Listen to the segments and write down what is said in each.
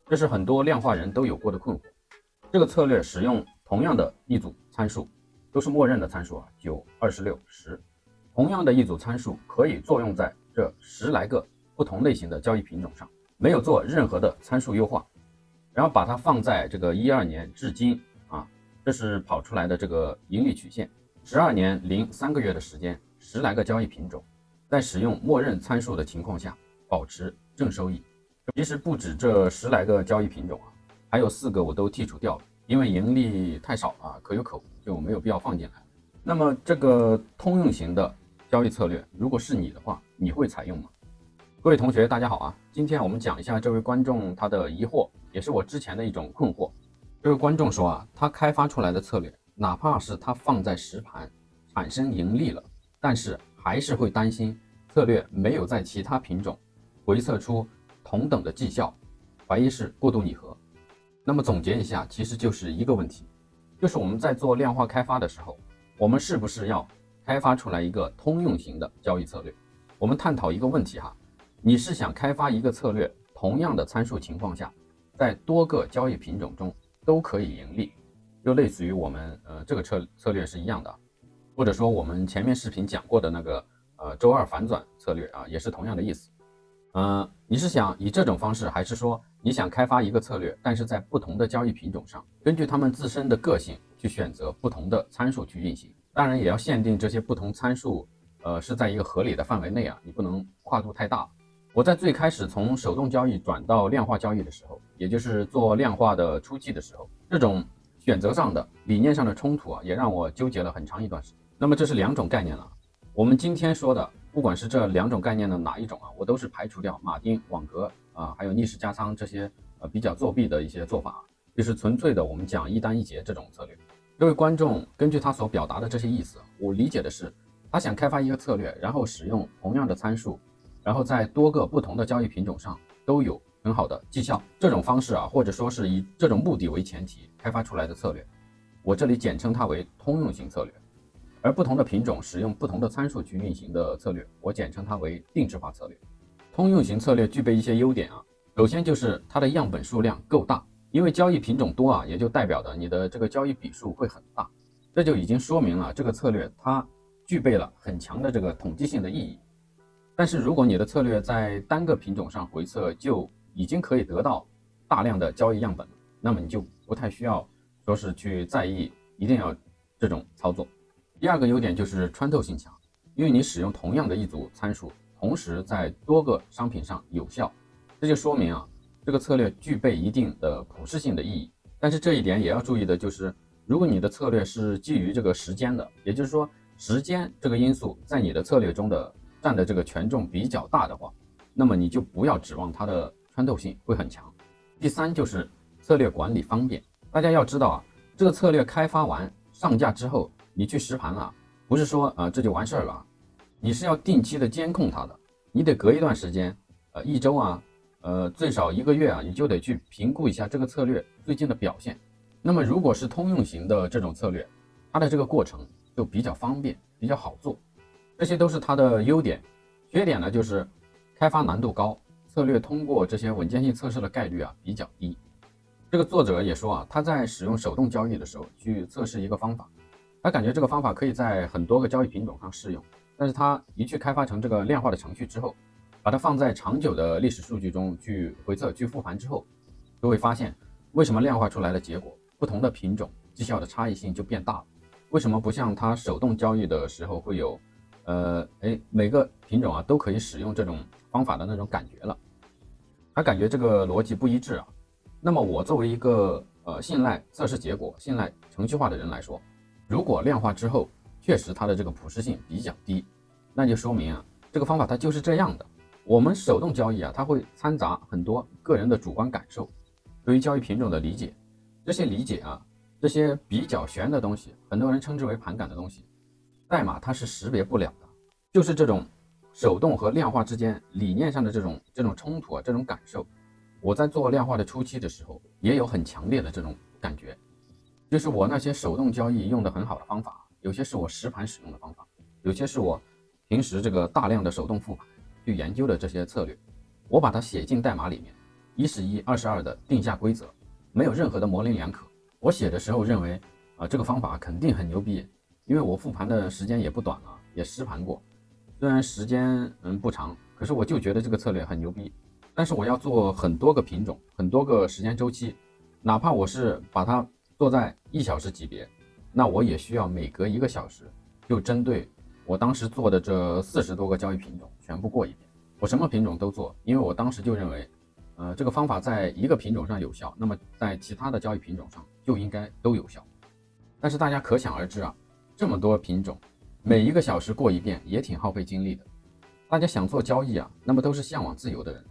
这是很多量化人都有过的困惑。这个策略使用同样的一组参数，都是默认的参数啊，9、26、10，同样的一组参数可以作用在这10来个不同类型的交易品种上，没有做任何的参数优化，然后把它放在这个12年至今啊，这是跑出来的这个盈利曲线，12年零3个月的时间，10来个交易品种，在使用默认参数的情况下保持正收益。其实不止这10来个交易品种啊，还有4个我都剔除掉了，因为盈利太少啊，可有可无，就没有必要放进来。那么这个通用型的交易策略，如果是你的话，你会采用吗？各位同学大家好啊，今天我们讲一下这位观众他的疑惑，也是我之前的一种困惑。这位观众说啊，他开发出来的策略，哪怕是他放在实盘产生盈利了，但是还是会担心策略没有在其他品种回测出同等的绩效，怀疑是过度拟合。那么总结一下，其实就是一个问题，就是我们在做量化开发的时候，我们是不是要开发出来一个通用型的交易策略？我们探讨一个问题哈，你是想开发一个策略，同样的参数情况下，在多个交易品种中都可以盈利，就类似于我们这个策略是一样的，或者说我们前面视频讲过的那个周二反转策略啊，也是同样的意思。你是想以这种方式，还是说你想开发一个策略，但是在不同的交易品种上，根据它们自身的个性去选择不同的参数去运行？当然也要限定这些不同参数，是在一个合理的范围内啊，你不能跨度太大。我在最开始从手动交易转到量化交易的时候，也就是做量化的初期的时候，这种选择上的理念上的冲突啊，也让我纠结了很长一段时间。那么这是2种概念了。我们今天说的，不管是这2种概念的哪一种啊，我都是排除掉马丁、网格啊，还有逆势加仓这些比较作弊的一些做法，就是纯粹的我们讲一单一节这种策略。这位观众根据他所表达的这些意思，我理解的是，他想开发一个策略，然后使用同样的参数，然后在多个不同的交易品种上都有很好的绩效。这种方式啊，或者说是以这种目的为前提开发出来的策略，我这里简称它为通用型策略。而不同的品种使用不同的参数去运行的策略，我简称它为定制化策略。通用型策略具备一些优点啊，首先就是它的样本数量够大，因为交易品种多啊，也就代表的你的这个交易笔数会很大，这就已经说明了这个策略它具备了很强的这个统计性的意义。但是如果你的策略在单个品种上回测就已经可以得到大量的交易样本，那么你就不太需要说是去在意一定要这种操作。第2个优点就是穿透性强，因为你使用同样的一组参数，同时在多个商品上有效，这就说明啊，这个策略具备一定的普适性的意义。但是这一点也要注意的就是，如果你的策略是基于这个时间的，也就是说时间这个因素在你的策略中的占的这个权重比较大的话，那么你就不要指望它的穿透性会很强。第3就是策略管理方便，大家要知道啊，这个策略开发完上架之后，你去实盘了，不是说这就完事儿了，你是要定期的监控它的，你得隔一段时间，1周啊，最少1个月啊，你就得去评估一下这个策略最近的表现。那么如果是通用型的这种策略，它的这个过程就比较方便，比较好做，这些都是它的优点。缺点呢就是开发难度高，策略通过这些稳健性测试的概率啊比较低。这个作者也说啊，他在使用手动交易的时候去测试一个方法，他感觉这个方法可以在很多个交易品种上适用，但是他一去开发成这个量化的程序之后，把它放在长久的历史数据中去回测、去复盘之后，就会发现为什么量化出来的结果，不同的品种绩效的差异性就变大了。为什么不像他手动交易的时候会有，每个品种啊都可以使用这种方法的那种感觉了？他感觉这个逻辑不一致啊。那么我作为一个信赖测试结果、信赖程序化的人来说，如果量化之后确实它的这个普适性比较低，那就说明啊，这个方法它就是这样的。我们手动交易啊，它会掺杂很多个人的主观感受，对于交易品种的理解，这些理解啊，这些比较玄的东西，很多人称之为盘感的东西，代码它是识别不了的。就是这种手动和量化之间理念上的这种冲突啊，这种感受，我在做量化的初期的时候也有很强烈的这种感觉。就是我那些手动交易用的很好的方法，有些是我实盘使用的方法，有些是我平时这个大量的手动复盘去研究的这些策略，我把它写进代码里面， 1:1，2:2的定下规则，没有任何的模棱两可。我写的时候认为这个方法肯定很牛逼，因为我复盘的时间也不短了，也实盘过，虽然时间不长，可是我就觉得这个策略很牛逼。但是我要做很多个品种，很多个时间周期，哪怕我是把它做在1小时级别，那我也需要每隔1个小时就针对我当时做的这40多个交易品种全部过一遍。我什么品种都做，因为我当时就认为这个方法在一个品种上有效，那么在其他的交易品种上就应该都有效。但是大家可想而知啊，这么多品种，每1个小时过一遍也挺耗费精力的。大家想做交易啊，那么都是向往自由的人，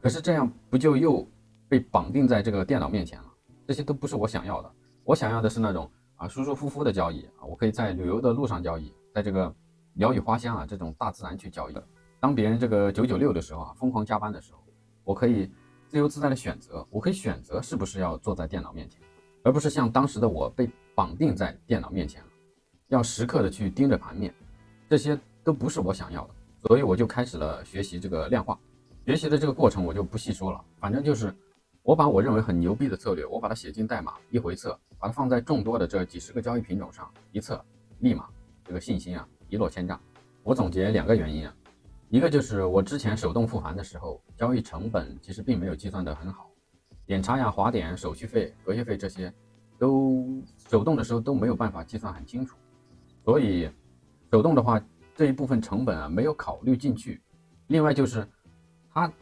可是这样不就又被绑定在这个电脑面前了？这些都不是我想要的。我想要的是那种舒舒服服的交易啊，我可以在旅游的路上交易，在这个鸟语花香这种大自然去交易。当别人这个996的时候疯狂加班的时候，我可以自由自在的选择，我可以选择是不是要坐在电脑面前，而不是像当时的我被绑定在电脑面前了，要时刻的去盯着盘面，这些都不是我想要的。所以我就开始了学习这个量化。学习的这个过程我就不细说了，反正就是我把我认为很牛逼的策略，我把它写进代码，一回测，把它放在众多的这几十个交易品种上，一测立马这个信心一落千丈。我总结2个原因一个就是我之前手动复盘的时候，交易成本其实并没有计算得很好，点差滑点、手续费、隔夜费这些都手动的时候都没有办法计算很清楚，所以手动的话这一部分成本没有考虑进去。另外就是它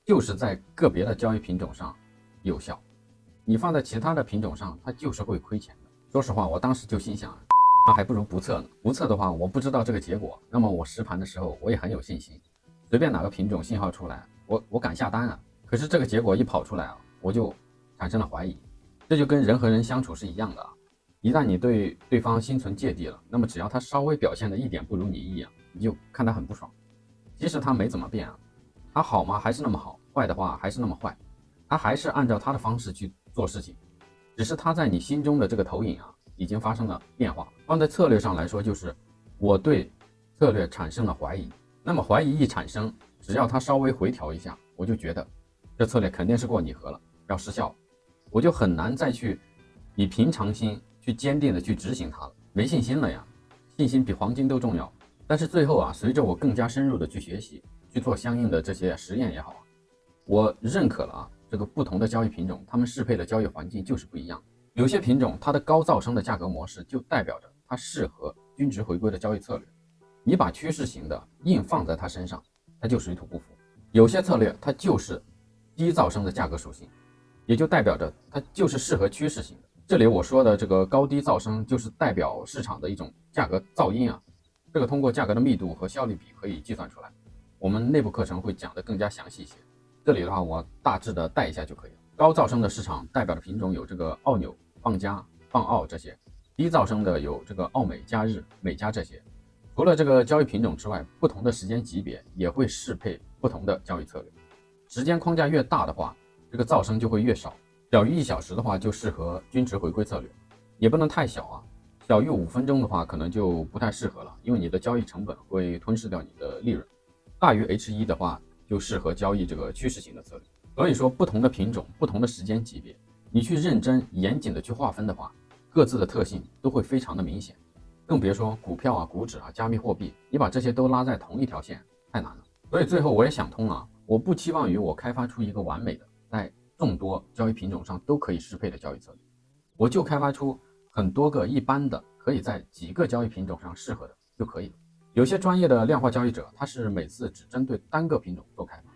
就是在个别的交易品种上有效，你放在其他的品种上它就是会亏钱的。说实话，我当时就心想那还不如不测呢。不测的话我不知道这个结果，那么我实盘的时候我也很有信心，随便哪个品种信号出来我敢下单可是这个结果一跑出来我就产生了怀疑。这就跟人和人相处是一样的一旦你对对方心存芥蒂了，那么只要他稍微表现的一点不如你意你就看他很不爽。即使他没怎么变他好吗还是那么好，坏的话还是那么坏，他还是按照他的方式去做事情，只是他在你心中的这个投影已经发生了变化。放在策略上来说，就是我对策略产生了怀疑，那么怀疑一产生，只要他稍微回调一下，我就觉得这策略肯定是过拟合了，要失效了，我就很难再去以平常心去坚定的去执行它了，没信心了呀。信心比黄金都重要。但是最后随着我更加深入的去学习，去做相应的这些实验也好我认可了这个不同的交易品种，它们适配的交易环境就是不一样。有些品种它的高噪声的价格模式就代表着它适合均值回归的交易策略，你把趋势型的硬放在它身上，它就水土不服。有些策略它就是低噪声的价格属性，也就代表着它就是适合趋势型的。这里我说的这个高低噪声就是代表市场的一种价格噪音这个通过价格的密度和效率比可以计算出来，我们内部课程会讲得更加详细一些，这里的话我大致的带一下就可以了。高噪声的市场代表的品种有这个澳纽、棒加、棒澳这些，低噪声的有这个澳美加日、美加这些。除了这个交易品种之外，不同的时间级别也会适配不同的交易策略。时间框架越大的话，这个噪声就会越少，小于1小时的话就适合均值回归策略，也不能太小小于5分钟的话可能就不太适合了，因为你的交易成本会吞噬掉你的利润。大于 H1 的话就适合交易这个趋势型的策略。所以说不同的品种、不同的时间级别，你去认真严谨的去划分的话，各自的特性都会非常的明显。更别说股票股指加密货币，你把这些都拉在同一条线太难了。所以最后我也想通我不期望于我开发出一个完美的在众多交易品种上都可以适配的交易策略，我就开发出很多个一般的可以在几个交易品种上适合的就可以了。有些专业的量化交易者他是每次只针对单个品种做开发，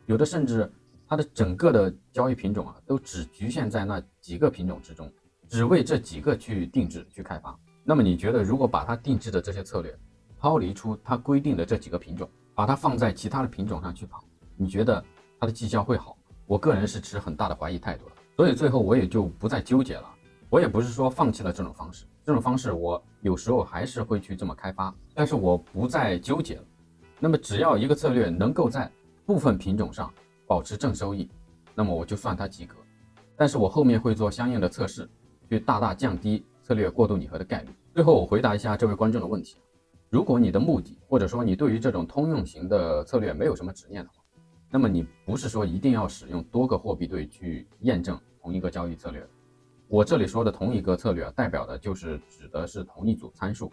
有的甚至他的整个的交易品种都只局限在那几个品种之中，只为这几个去定制去开发。那么你觉得如果把它定制的这些策略抛离出它规定的这几个品种，把它放在其他的品种上去跑，你觉得它的绩效会好？我个人是持很大的怀疑态度的。所以最后我也就不再纠结了，我也不是说放弃了这种方式，这种方式我有时候还是会去这么开发，但是我不再纠结了。那么只要一个策略能够在部分品种上保持正收益，那么我就算它及格。但是我后面会做相应的测试，去大大降低策略过度拟合的概率。最后我回答一下这位观众的问题，如果你的目的或者说你对于这种通用型的策略没有什么执念的话，那么你不是说一定要使用多个货币对去验证同一个交易策略的。我这里说的同一个策略代表的就是指的是同一组参数。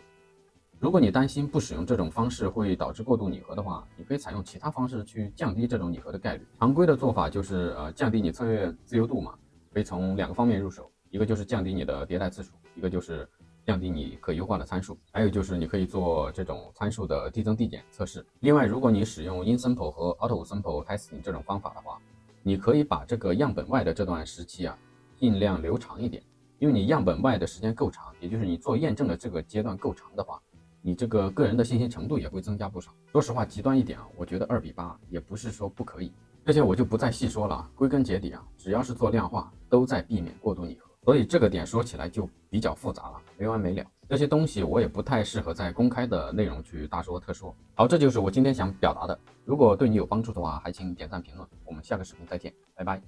如果你担心不使用这种方式会导致过度拟合的话，你可以采用其他方式去降低这种拟合的概率。常规的做法就是降低你策略自由度嘛，可以从2个方面入手，一个就是降低你的迭代次数，一个就是降低你可优化的参数，还有就是你可以做这种参数的递增递减测试。另外，如果你使用 in-sample 和 out-of-sample testing 这种方法的话，你可以把这个样本外的这段时期尽量留长一点，因为你样本外的时间够长，也就是你做验证的这个阶段够长的话，你这个个人的信心程度也会增加不少。说实话，极端一点我觉得2:8也不是说不可以，这些我就不再细说了。归根结底只要是做量化，都在避免过度拟合，所以这个点说起来就比较复杂了，没完没了。这些东西我也不太适合在公开的内容去大说特说。好，这就是我今天想表达的。如果对你有帮助的话，还请点赞评论。我们下个视频再见，拜拜。